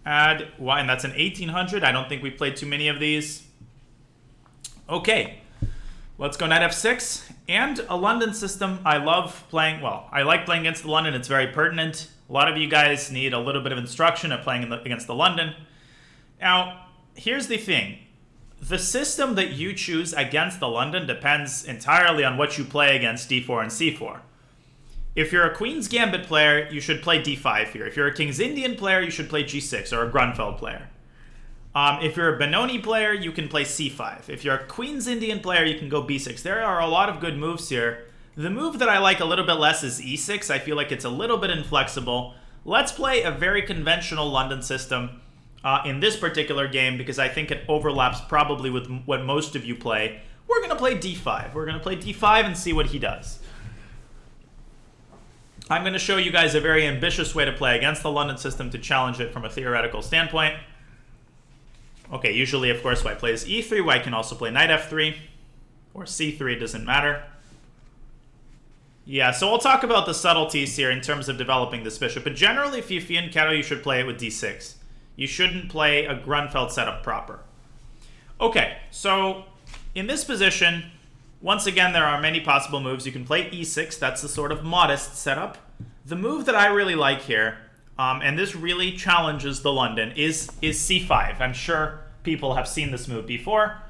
Add y, and that's an 1800. I don't think we played too many of these. Okay, let's go knight f6. And a London system I love playing. Well, I like playing against the London. It's very pertinent. A lot of you guys need a little bit of instruction at playing against the London. Now, here's the thing. The system that you choose against the London depends entirely on what you play against d4 and c4. If you're a Queen's Gambit player, you should play d5 here. If you're a King's Indian player, you should play g6, or a Grunfeld player. If you're a Benoni player, you can play c5. If you're a Queen's Indian player, you can go b6. There are a lot of good moves here. The move that I like a little bit less is e6. I feel like it's a little bit inflexible. Let's play a very conventional London system in this particular game because I think it overlaps probably with what most of you play. We're going to play d5. We're going to play d5 and see what he does. I'm going to show you guys a very ambitious way to play against the London system to challenge it from a theoretical standpoint. Okay, usually, of course, white plays e3. White can also play knight f3 or c3. It doesn't matter. Yeah, so we'll talk about the subtleties here in terms of developing this bishop. But generally, if you fianchetto, you should play it with d6. You shouldn't play a Grunfeld setup proper. Okay, so in this position, once again, there are many possible moves. You can play e6. That's the sort of modest setup. The move that I really like here, and this really challenges the London, is c5. I'm sure people have seen this move before.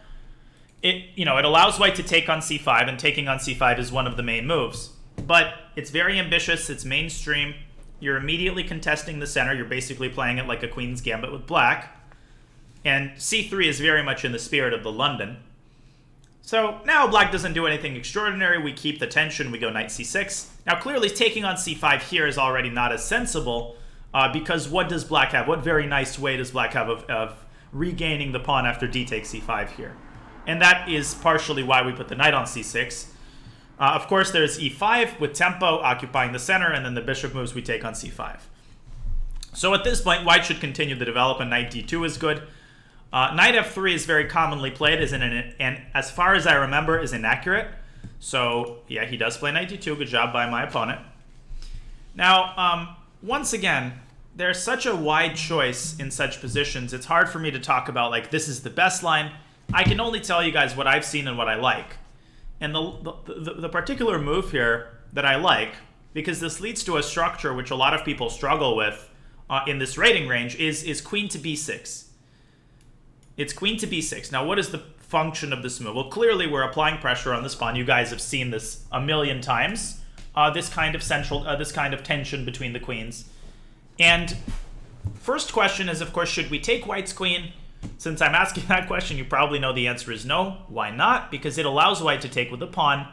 It allows white to take on c5, and taking on c5 is one of the main moves. But it's very ambitious. It's mainstream. You're immediately contesting the center. You're basically playing it like a Queen's Gambit with black. And c3 is very much in the spirit of the London. So now black doesn't do anything extraordinary. We keep the tension. We go knight c6. Now clearly taking on c5 here is already not as sensible because what does black have? What very nice way does black have of regaining the pawn after d takes c5 here? And that is partially why we put the knight on c6. Of course, there's e5 with tempo occupying the center, and then the bishop moves, we take on c5. So at this point, white should continue the development. Knight d2 is good. Knight f3 is very commonly played, and as far as I remember, is inaccurate. So yeah, he does play knight d2. Good job by my opponent. Now, once again, there's such a wide choice in such positions. It's hard for me to talk about, like, this is the best line. I can only tell you guys what I've seen and what I like. And the particular move here that I like, because this leads to a structure which a lot of people struggle with in this rating range, is queen to b6. It's queen to b6. Now, what is the function of this move? Well, clearly we're applying pressure on this pawn. You guys have seen this a million times. This kind of tension between the queens. And first question is, of course, should we take white's queen? Since I'm asking that question, you probably know the answer is no. Why not? Because it allows white to take with the pawn.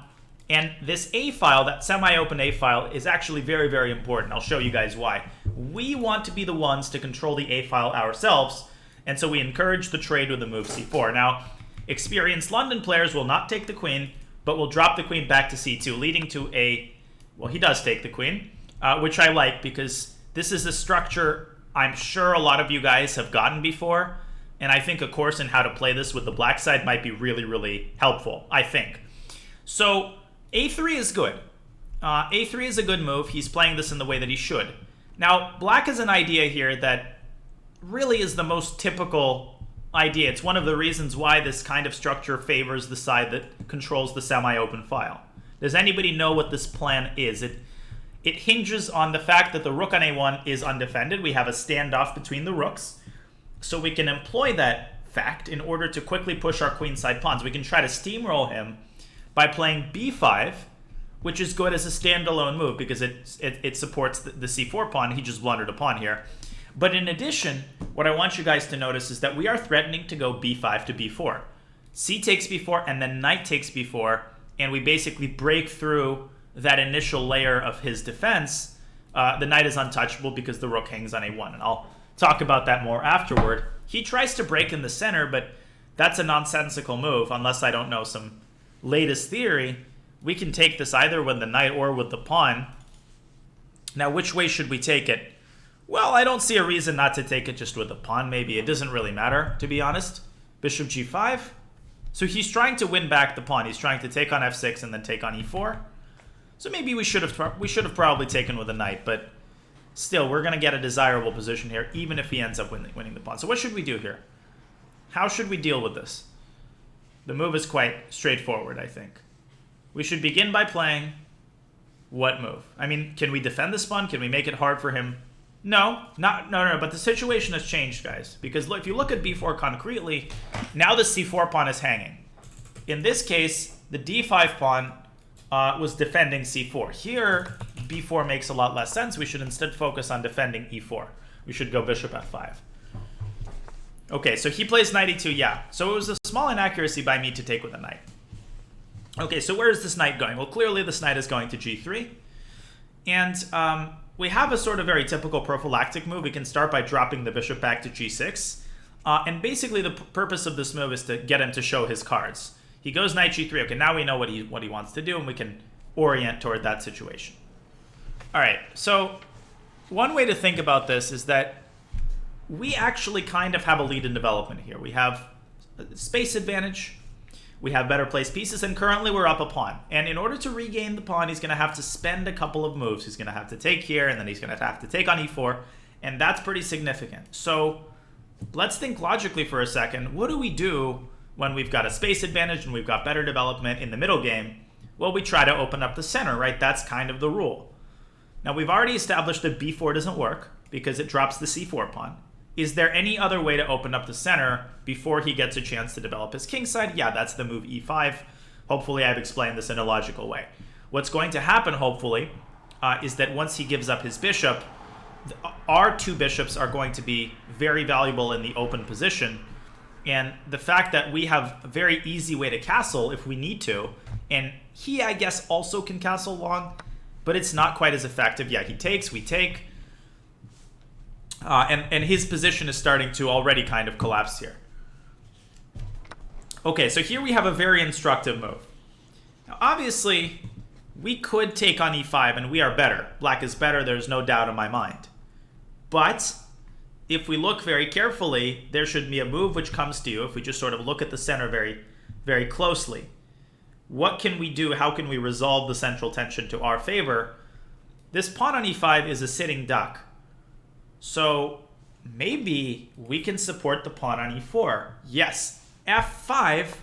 And this A file, that semi-open A file, is actually very, very important. I'll show you guys why. We want to be the ones to control the A file ourselves. And so we encourage the trade with the move c4. Now, experienced London players will not take the queen, but will drop the queen back to c2, leading to a... Well, he does take the queen, which I like because this is a structure I'm sure a lot of you guys have gotten before. And I think a course in how to play this with the black side might be really, really helpful, I think. So a3 is good. A3 is a good move. He's playing this in the way that he should. Now, black has an idea here that really is the most typical idea. It's one of the reasons why this kind of structure favors the side that controls the semi-open file. Does anybody know what this plan is? It hinges on the fact that the rook on a1 is undefended. We have a standoff between the rooks. So we can employ that fact in order to quickly push our queenside pawns. We can try to steamroll him by playing b5, which is good as a standalone move because it supports the c4 pawn. He just blundered a pawn here. But in addition, what I want you guys to notice is that we are threatening to go b5 to b4. C takes b4, and then knight takes b4, and we basically break through that initial layer of his defense. The knight is untouchable because the rook hangs on a1, and I'll talk about that more afterward. He tries to break in the center, but that's a nonsensical move unless I don't know some latest theory. We can take this either with the knight or with the pawn. Now, which way should we take it? Well, I don't see a reason not to take it just with the pawn. Maybe it doesn't really matter, to be honest. Bishop g5. So he's trying to win back the pawn. He's trying to take on f6 and then take on e4. So maybe we should have probably taken with a knight, but still, we're going to get a desirable position here, even if he ends up winning the pawn. So what should we do here? How should we deal with this? The move is quite straightforward, I think. We should begin by playing what move? I mean, can we defend this pawn? Can we make it hard for him? No, but the situation has changed, guys. Because look, if you look at b4 concretely, now the c4 pawn is hanging. In this case, the d5 pawn was defending c4. Here, b4 makes a lot less sense. We should instead focus on defending e4. We should go bishop f5. Okay, so he plays knight e2, yeah. So it was a small inaccuracy by me to take with a knight. Okay, so where is this knight going? Well, clearly this knight is going to g3. And we have a sort of very typical prophylactic move. We can start by dropping the bishop back to g6. And basically the purpose of this move is to get him to show his cards. He goes knight g3. Okay, now we know what he wants to do, and we can orient toward that situation. All right, so one way to think about this is that we actually kind of have a lead in development here. We have space advantage. We have better placed pieces, and currently we're up a pawn. And in order to regain the pawn, he's going to have to spend a couple of moves. He's going to have to take here, and then he's going to have to take on e4, and that's pretty significant. So let's think logically for a second. What do we do when we've got a space advantage and we've got better development in the middle game? Well, we try to open up the center, right? That's kind of the rule. Now, we've already established that b4 doesn't work because it drops the c4 pawn. Is there any other way to open up the center before he gets a chance to develop his kingside? Yeah, that's the move e5. Hopefully I've explained this in a logical way. What's going to happen, hopefully, is that once he gives up his bishop, our two bishops are going to be very valuable in the open position. And the fact that we have a very easy way to castle if we need to, and he, I guess, also can castle long, but it's not quite as effective. Yeah, he takes, we take. And his position is starting to already kind of collapse here. Okay, so here we have a very instructive move. Now, obviously, we could take on e5, and we are better. Black is better, there's no doubt in my mind. But if we look very carefully, there should be a move which comes to you if we just sort of look at the center very, very closely. What can we do? How can we resolve the central tension to our favor? This pawn on e5 is a sitting duck. So maybe we can support the pawn on e4. Yes, f5,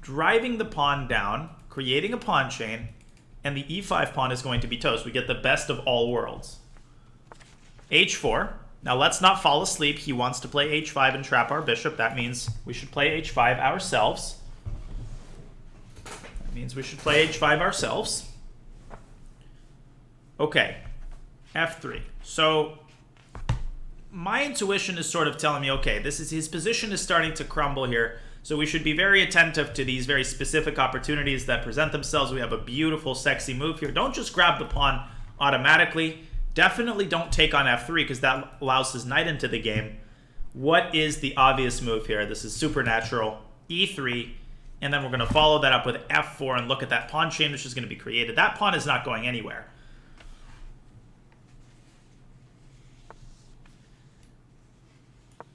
driving the pawn down, creating a pawn chain, and the e5 pawn is going to be toast. We get the best of all worlds. h4. Now let's not fall asleep. He wants to play h5 and trap our bishop. That means we should play h5 ourselves. That means we should play h5 ourselves. Okay, f3. So my intuition is sort of telling me, okay, his position is starting to crumble here, so we should be very attentive to these very specific opportunities that present themselves. We have a beautiful, sexy move here. Don't just grab the pawn automatically. Definitely don't take on f3, because that allows his knight into the game. What is the obvious move here? This is supernatural. e3, and then we're going to follow that up with f4 and look at that pawn chain which is going to be created. That pawn is not going anywhere.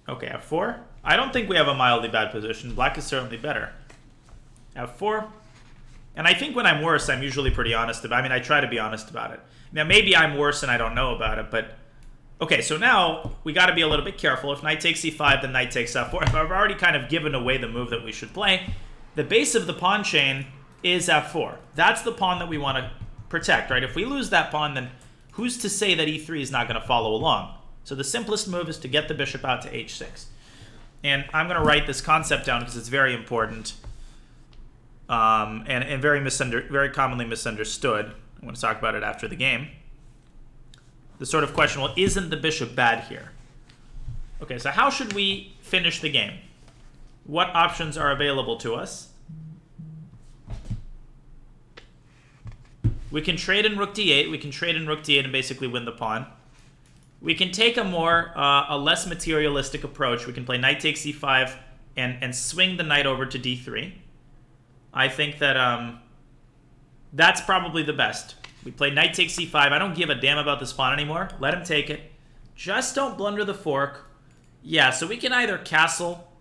Okay, f4. I don't think we have a mildly bad position. Black is certainly better. f4. And I think when I'm worse, I'm usually pretty honest about it. I mean, I try to be honest about it. Now, maybe I'm worse and I don't know about it, but... Okay, so now we got to be a little bit careful. If knight takes e5, then knight takes f4. If I've already kind of given away the move that we should play, the base of the pawn chain is f4. That's the pawn that we want to protect, right? If we lose that pawn, then who's to say that e3 is not going to follow along? So the simplest move is to get the bishop out to h6. And I'm going to write this concept down because it's very important and very commonly misunderstood. I'm going to talk about it after the game. The sort of question, well, isn't the bishop bad here? Okay, so how should we finish the game? What options are available to us? We can trade in rook d8. We can trade in rook d8 and basically win the pawn. We can take a less materialistic approach. We can play knight takes e5 and swing the knight over to d3. I think that that's probably the best. We play knight takes e5. I don't give a damn about this pawn anymore. Let him take it. Just don't blunder the fork. Yeah, so we can either castle.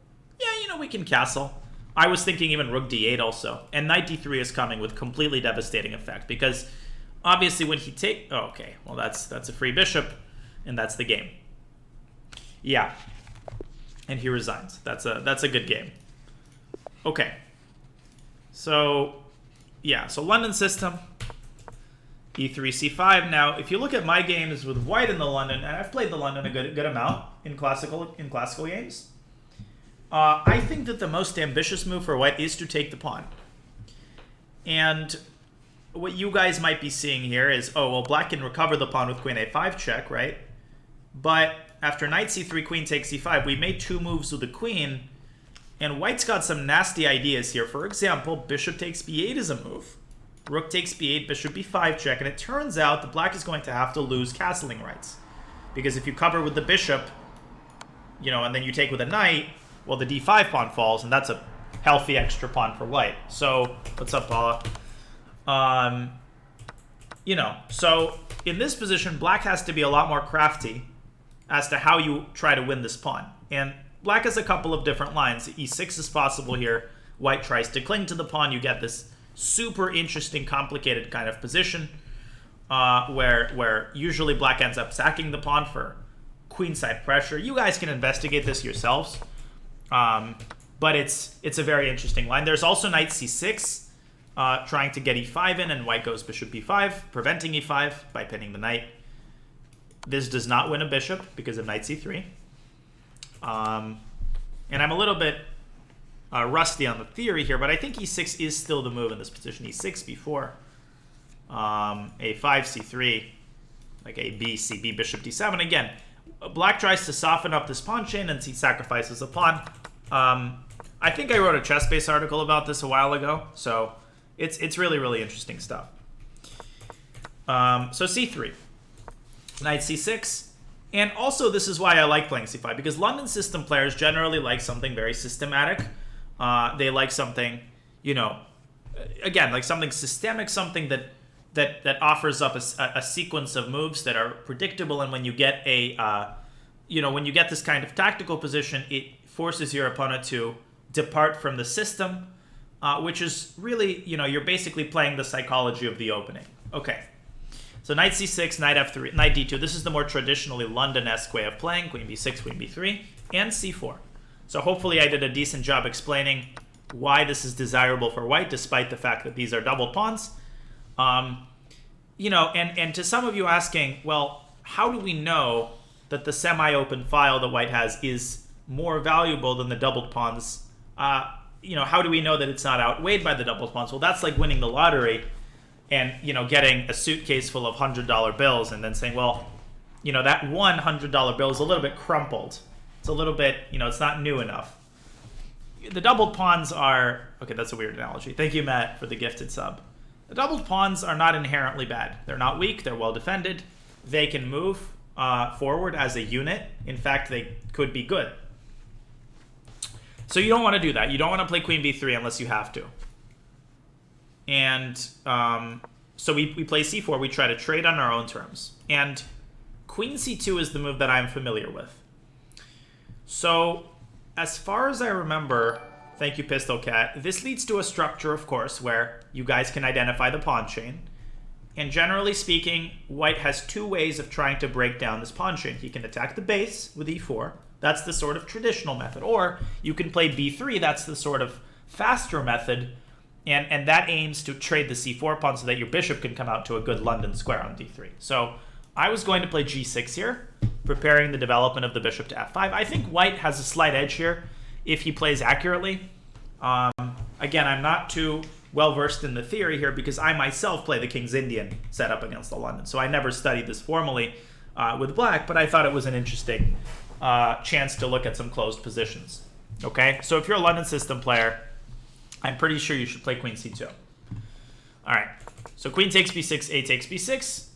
Yeah, you know, we can castle. I was thinking even rook d8 also. And knight d3 is coming with completely devastating effect because obviously when he take... Oh, okay, well that's a free bishop. and that's the game. Yeah, and he resigns. That's a good game. Okay, so yeah, so London system, e3, c5. Now, if you look at my games with white in the London, and I've played the London a good amount in classical games, I think that the most ambitious move for white is to take the pawn. And what you guys might be seeing here is, oh, well, black can recover the pawn with queen a5 check, right? But after knight c3, queen takes c5, we made 2 moves with the queen, and white's got some nasty ideas here. For example, bishop takes b8 is a move. Rook takes b8, bishop b5 check, and it turns out that black is going to have to lose castling rights. Because if you cover with the bishop, you know, and then you take with a knight, well, the d5 pawn falls, and that's a healthy extra pawn for white. So, what's up, Paula? You know, so in this position, black has to be a lot more crafty as to how you try to win this pawn. And black has a couple of different lines. e6 is possible here. White tries to cling to the pawn. You get this super interesting, complicated kind of position where usually black ends up sacking the pawn for queenside pressure. You guys can investigate this yourselves, but it's a very interesting line. There's also knight c6, trying to get e5 in, and white goes bishop b5, preventing e5 by pinning the knight. This does not win a bishop because of knight c3. And I'm a little bit rusty on the theory here, but I think e6 is still the move in this position. e6, b4, a5, c3, like a b, c, b, bishop d7. Again, black tries to soften up this pawn chain and he sacrifices a pawn. I think I wrote a chess-based article about this a while ago, so it's really, really interesting stuff. So c3, knight c6. And also, this is why I like playing c5, because London system players generally like something very systematic. They like something, you know, again, like something systemic, something that offers up a sequence of moves that are predictable. And when you get when you get this kind of tactical position, it forces your opponent to depart from the system, which is really, you know, you're basically playing the psychology of the opening. Okay. So knight c6, knight f3, knight d2. This is the more traditionally London-esque way of playing. Queen b6, queen b3, and c4. So hopefully I did a decent job explaining why this is desirable for white, despite the fact that these are doubled pawns. You know, and to some of you asking, well, how do we know that the semi-open file that white has is more valuable than the doubled pawns? You know, how do we know that it's not outweighed by the doubled pawns? Well, that's like winning the lottery and, you know, getting a suitcase full of $100 bills and then saying, well, you know, that one $100 bill is a little bit crumpled. It's a little bit, you know, it's not new enough. The doubled pawns are, okay, that's a weird analogy. Thank you, Matt, for the gifted sub. The doubled pawns are not inherently bad. They're not weak. They're well defended. They can move forward as a unit. In fact, they could be good. So you don't want to do that. You don't want to play queen b3 unless you have to. And so we play c4. We try to trade on our own terms. And queen c2 is the move that I'm familiar with. So as far as I remember, thank you, Pistol Cat, this leads to a structure, of course, where you guys can identify the pawn chain. And generally speaking, white has 2 ways of trying to break down this pawn chain. He can attack the base with e4. That's the sort of traditional method. Or you can play b3. That's the sort of faster method. And that aims to trade the c4 pawn so that your bishop can come out to a good London square on d3. So I was going to play g6 here, preparing the development of the bishop to f5. I think white has a slight edge here if he plays accurately. Again, I'm not too well-versed in the theory here because I myself play the King's Indian setup against the London. So I never studied this formally with black, but I thought it was an interesting chance to look at some closed positions. Okay, so if you're a London system player, I'm pretty sure you should play queen c2. All right, so queen takes b6, a takes b6.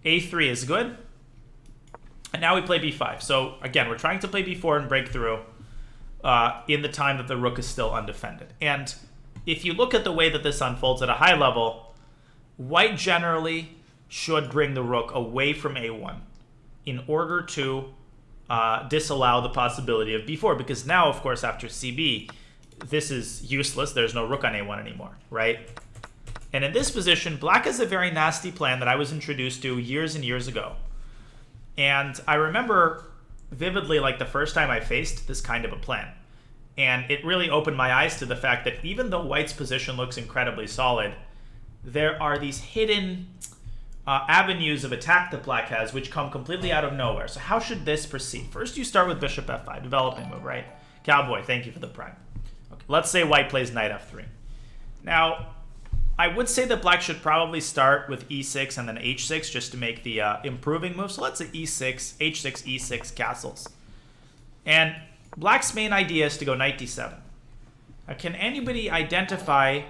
a3 is good. And now we play b5. So again, we're trying to play b4 and break through in the time that the rook is still undefended. And if you look at the way that this unfolds at a high level, white generally should bring the rook away from a1 in order to disallow the possibility of b4. Because now, of course, after cb, this is useless. There's no rook on a1 anymore, right? And in this position, black has a very nasty plan that I was introduced to years and years ago. And I remember vividly, like, the first time I faced this kind of a plan. And it really opened my eyes to the fact that even though white's position looks incredibly solid, there are these hidden avenues of attack that black has which come completely out of nowhere. So how should this proceed? First, you start with bishop f5, developing move, right? Cowboy, thank you for the prime. Okay, let's say white plays knight f3. Now, I would say that black should probably start with e6 and then h6 just to make the improving move. So let's say e6, h6, e6, castles. And black's main idea is to go knight d7. Can anybody identify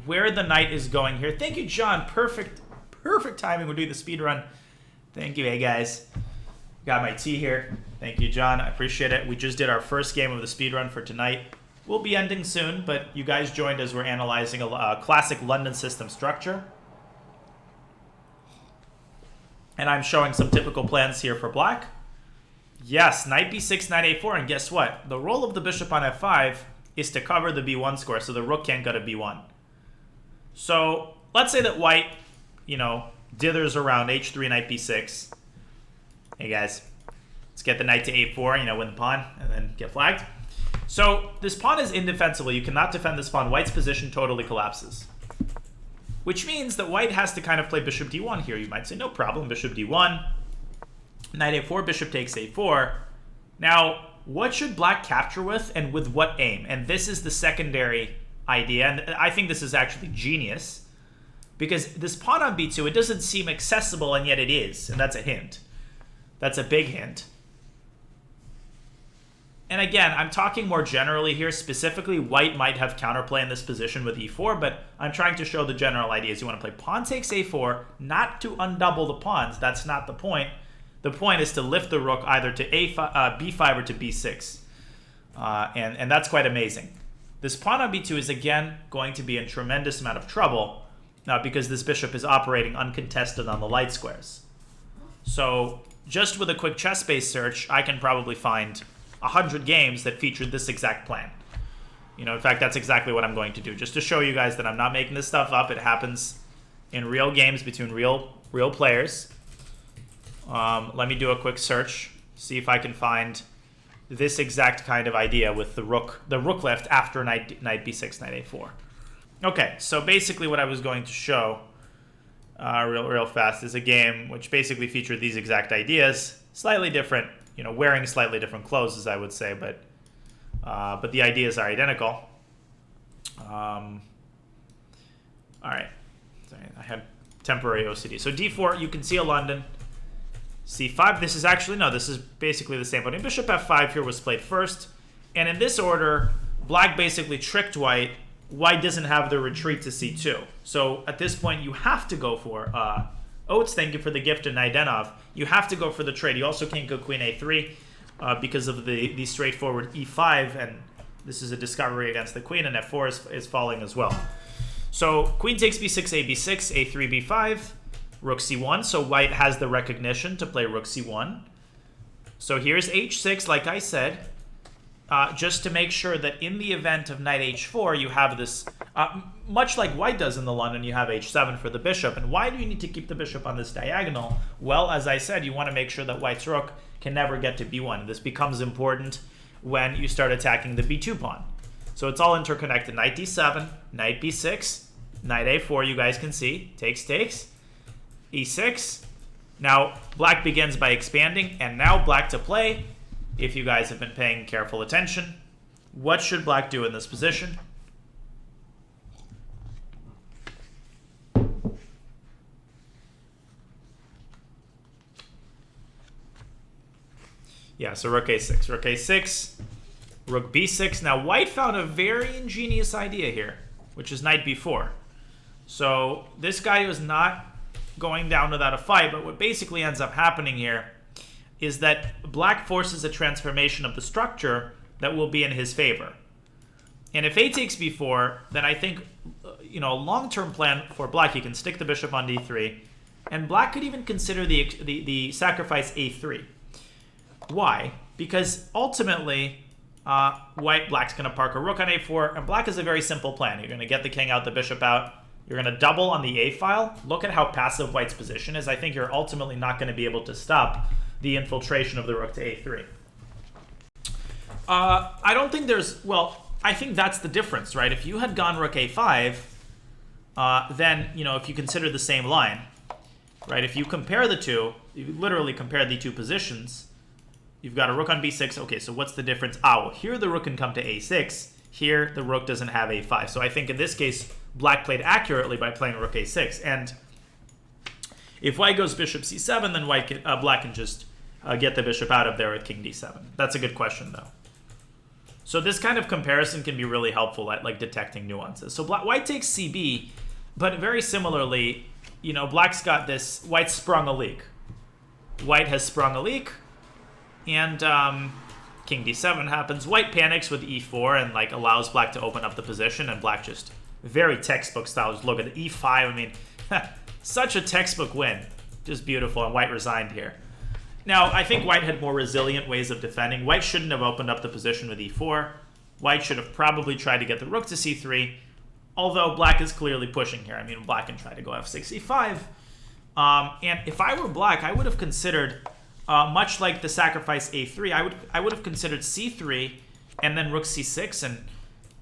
where the knight is going here? Thank you, John. Perfect timing. We're doing the speed run. Thank you. Hey, guys. Got my tea here. Thank you, John. I appreciate it. We just did our first game of the speed run for tonight. We'll be ending soon, but you guys joined as we're analyzing a classic London system structure. And I'm showing some typical plans here for black. Yes, knight b6, knight a4, and guess what? The role of the bishop on f5 is to cover the b1 square, so the rook can't go to b1. So let's say that white, dithers around h3, knight b6. Hey guys, let's get the knight to a4, win the pawn, and then get flagged. So this pawn is indefensible. You cannot defend this pawn. White's position totally collapses. Which means that white has to kind of play bishop d1 here. You might say, no problem, bishop d1. Knight a4, bishop takes a4. Now, what should black capture with and with what aim? And this is the secondary idea. And I think this is actually genius. Because this pawn on b2, it doesn't seem accessible, and yet it is. And that's a hint. That's a big hint. And again, I'm talking more generally here. Specifically, white might have counterplay in this position with e4, but I'm trying to show the general ideas. You want to play pawn takes a4, not to undouble the pawns. That's not the point. The point is to lift the rook either to b5 or to b6. And that's quite amazing. This pawn on b2 is, again, going to be in tremendous amount of trouble because this bishop is operating uncontested on the light squares. So just with a quick chess-based search, I can probably find 100 games that featured this exact plan. In fact, that's exactly what I'm going to do. Just to show you guys that I'm not making this stuff up. It happens in real games between real players. Let me do a quick search, see if I can find this exact kind of idea with the rook lift after knight b6, knight a4. Okay, so basically what I was going to show real fast is a game which basically featured these exact ideas, slightly different, wearing slightly different clothes, as I would say, but the ideas are identical. All right, sorry, I had temporary OCD. So d4, you can see a London. c5, this is basically the same. But bishop f5 here was played first. And in this order, black basically tricked white. White doesn't have the retreat to c2. So at this point, you have to go for... Oates, thank you for the gift to Naidenov. You have to go for the trade. You also can't go queen a3 because of the straightforward e5. And this is a discovery against the queen. And f4 is falling as well. So queen takes b6, a b6, a3, b5. Rook c1, so white has the recognition to play rook c1. So here's h6, like I said, just to make sure that in the event of knight h4, you have this, much like white does in the London, you have h7 for the bishop. And why do you need to keep the bishop on this diagonal? Well, as I said, you want to make sure that white's rook can never get to b1. This becomes important when you start attacking the b2 pawn. So it's all interconnected. Knight d7, knight b6, knight a4, you guys can see, takes, e6. Now, black begins by expanding, and now black to play. If you guys have been paying careful attention, what should black do in this position? Yeah, so rook a6, rook b6. Now, white found a very ingenious idea here, which is knight b4. So this guy was not going down without a fight, but what basically ends up happening here is that black forces a transformation of the structure that will be in his favor. And if a takes b4, then I think, a long-term plan for black, he can stick the bishop on d3, and black could even consider the sacrifice a3. Why? Because ultimately, black's going to park a rook on a4, and black is a very simple plan. You're going to get the king out, the bishop out. You're going to double on the a file. Look at how passive white's position is. I think you're ultimately not going to be able to stop the infiltration of the rook to a3. I don't think there's, well, I think that's the difference, right? If you had gone rook a5, then, you know, if you consider the same line, right? If you compare the two, you literally compare the two positions, you've got a rook on b6. Okay, so what's the difference? Ah, well, here the rook can come to a6. Here, the rook doesn't have a5. So I think in this case, black played accurately by playing rook a6. And if white goes bishop c7, then black can just get the bishop out of there with king d7. That's a good question, though. So this kind of comparison can be really helpful at like detecting nuances. So white takes cb, but very similarly, you know, black's got this, white sprung a leak. White has sprung a leak, and king d7 happens. White panics with e4 and like allows black to open up the position, and black just very textbook style. Just look at the e5. I mean, such a textbook win. Just beautiful, and white resigned here. Now, I think white had more resilient ways of defending. White shouldn't have opened up the position with e4. White should have probably tried to get the rook to c3, although black is clearly pushing here. I mean, black can try to go f6, e5. And if I were black, I would have considered, much like the sacrifice a3, I would have considered c3 and then rook c6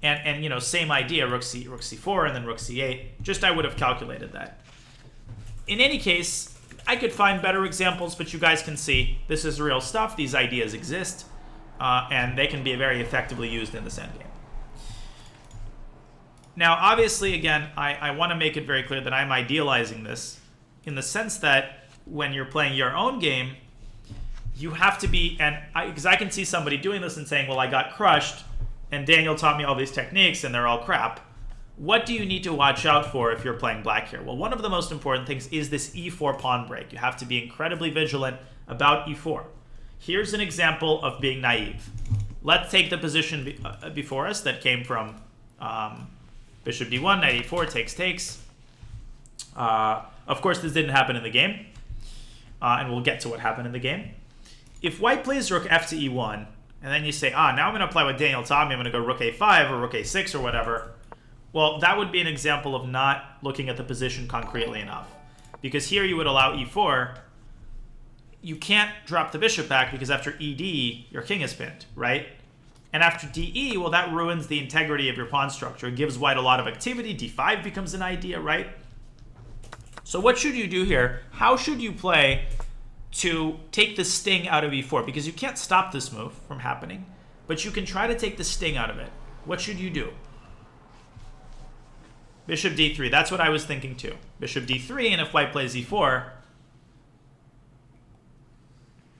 and you know, same idea, rook c4 and then rook c8. Just I would have calculated that. In any case, I could find better examples, but you guys can see this is real stuff. These ideas exist, and they can be very effectively used in this endgame. Now, obviously, again, I want to make it very clear that I'm idealizing this in the sense that when you're playing your own game, you have to be, because I can see somebody doing this and saying, well, I got crushed, and Daniel taught me all these techniques, and they're all crap. What do you need to watch out for if you're playing black here? Well, one of the most important things is this e4 pawn break. You have to be incredibly vigilant about e4. Here's an example of being naive. Let's take the position before us that came from bishop d1, knight e4, takes. Of course, this didn't happen in the game, and we'll get to what happened in the game. If white plays rook f to e1, and then you say, now I'm going to play what Daniel taught me, I'm going to go rook a5 or rook a6 or whatever, well, that would be an example of not looking at the position concretely enough. Because here you would allow e4. You can't drop the bishop back because after ed, your king is pinned, right? And after de, well, that ruins the integrity of your pawn structure. It gives white a lot of activity. d5 becomes an idea, right? So what should you do here? How should you play to take the sting out of e4? Because you can't stop this move from happening, but you can try to take the sting out of it. What should you do? Bishop d3, that's what I was thinking too. Bishop d3, and if white plays e4,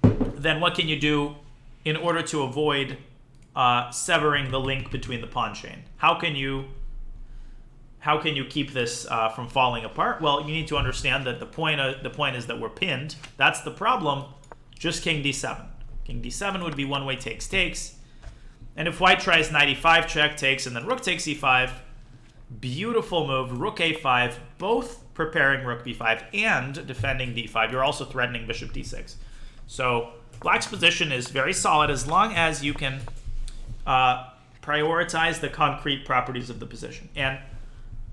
then what can you do in order to avoid severing the link between the pawn chain? How can you keep this from falling apart? Well, you need to understand that the point is that we're pinned. That's the problem. Just king d7. King d7 would be one way takes. And if white tries knight e5 check, takes, and then rook takes e5, beautiful move, rook a5, both preparing rook b5 and defending d5. You're also threatening bishop d6. So black's position is very solid as long as you can prioritize the concrete properties of the position. And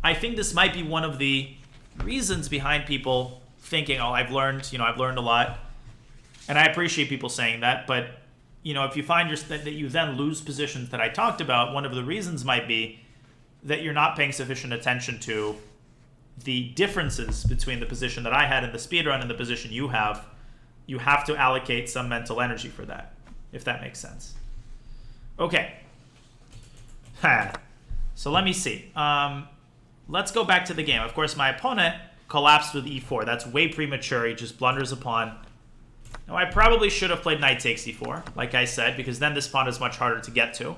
I think this might be one of the reasons behind people thinking, oh, I've learned a lot. And I appreciate people saying that, but if you find that you then lose positions that I talked about, one of the reasons might be that you're not paying sufficient attention to the differences between the position that I had in the speedrun and the position you have. You have to allocate some mental energy for that, if that makes sense. Okay. So let me see. Let's go back to the game. Of course, my opponent collapsed with e4. That's way premature. He just blunders a pawn. Now, I probably should have played knight takes e4, like I said, because then this pawn is much harder to get to.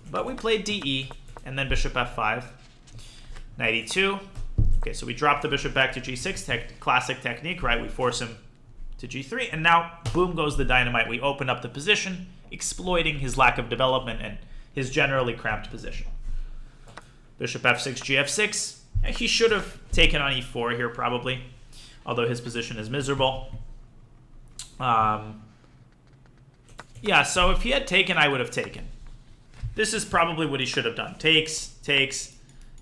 But we played de, and then bishop f5, knight e2. Okay, so we drop the bishop back to g6, classic technique, right? We force him to g3, and now, boom goes the dynamite. We open up the position, exploiting his lack of development and his generally cramped position. Bishop f6, gf6. He should have taken on e4 here, probably, although his position is miserable. Yeah, so if he had taken, I would have taken. This is probably what he should have done. Takes,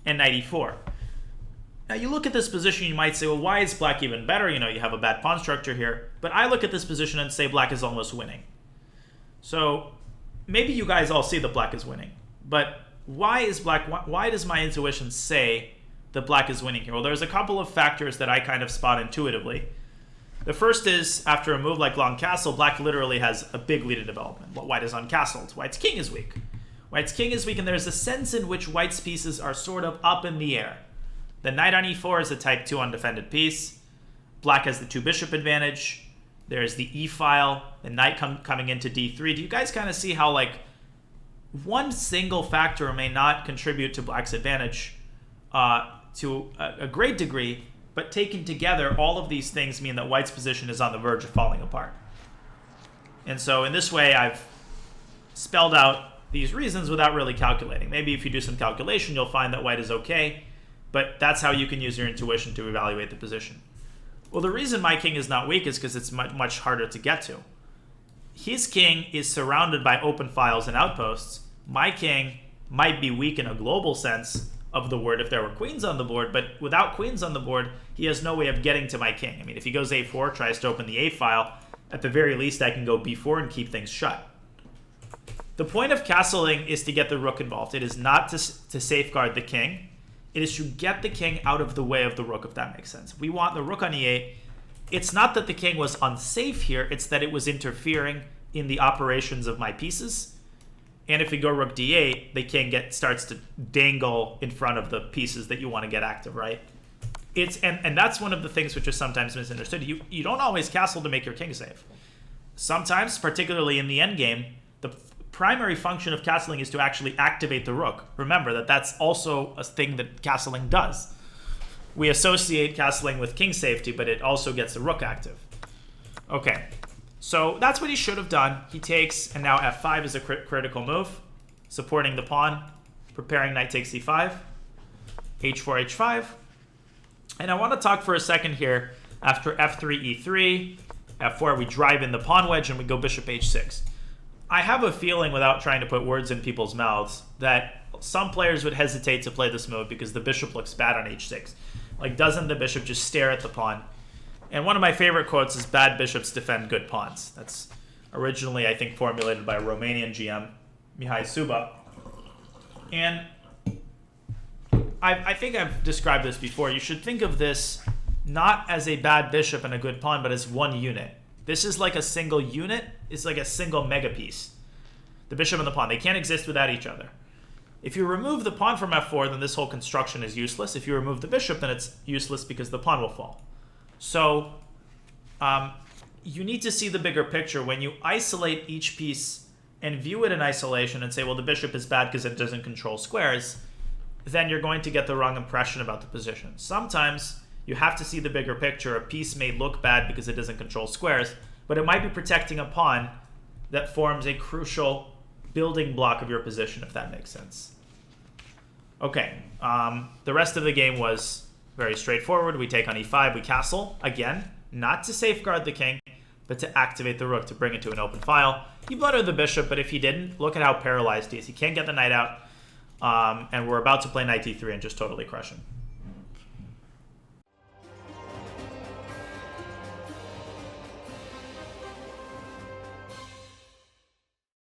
and knight e4. Now you look at this position, you might say, well, why is black even better? You know, you have a bad pawn structure here. But I look at this position and say black is almost winning. So maybe you guys all see that black is winning. But why does my intuition say that black is winning here? Well, there's a couple of factors that I kind of spot intuitively. The first is, after a move like long castle, black literally has a big lead in development. White is uncastled. White's king is weak. White's king is weak, and there's a sense in which white's pieces are sort of up in the air. The knight on e4 is a type 2 undefended piece. Black has the 2 bishop advantage. There's the e-file, the knight coming into d3. Do you guys kind of see how, like, one single factor may not contribute to black's advantage to a great degree, but taken together, all of these things mean that white's position is on the verge of falling apart. And so in this way, I've spelled out these reasons without really calculating. Maybe if you do some calculation, you'll find that white is okay, but that's how you can use your intuition to evaluate the position. Well, the reason my king is not weak is because it's much harder to get to. His king is surrounded by open files and outposts. My king might be weak in a global sense of the word if there were queens on the board, but without queens on the board, he has no way of getting to my king. I mean, if he goes a4, tries to open the a file, at the very least I can go b4 and keep things shut. The point of castling is to get the rook involved. It is not to safeguard the king. It is to get the king out of the way of the rook, if that makes sense. We want the rook on e8. It's not that the king was unsafe here, it's that it was interfering in the operations of my pieces. And if we go rook d8, the king starts to dangle in front of the pieces that you want to get active, right? And that's one of the things which is sometimes misunderstood. You don't always castle to make your king safe. Sometimes, particularly in the endgame, the primary function of castling is to actually activate the rook. Remember that that's also a thing that castling does. We associate castling with king safety, but it also gets the rook active. Okay. So that's what he should have done. He takes, and now f5 is a critical move, supporting the pawn, preparing knight takes e5, h4, h5. And I want to talk for a second here. After f3, e3, f4, we drive in the pawn wedge, and we go bishop h6. I have a feeling, without trying to put words in people's mouths, that some players would hesitate to play this move because the bishop looks bad on h6. Like, doesn't the bishop just stare at the pawn? And one of my favorite quotes is, "Bad bishops defend good pawns." That's originally, I think, formulated by a Romanian GM, Mihai Suba. And I think I've described this before. You should think of this not as a bad bishop and a good pawn, but as one unit. This is like a single unit. It's like a single mega piece. The bishop and the pawn, they can't exist without each other. If you remove the pawn from f4, then this whole construction is useless. If you remove the bishop, then it's useless because the pawn will fall. So you need to see the bigger picture. When you isolate each piece and view it in isolation and say, well, the bishop is bad because it doesn't control squares, then you're going to get the wrong impression about the position. Sometimes you have to see the bigger picture. A piece may look bad because it doesn't control squares, but it might be protecting a pawn that forms a crucial building block of your position, if that makes sense. Okay, the rest of the game was very straightforward. We take on e5, we castle, again, not to safeguard the king, but to activate the rook, to bring it to an open file. He blundered the bishop, but if he didn't, look at how paralyzed he is. He can't get the knight out, and we're about to play knight d3 and just totally crush him.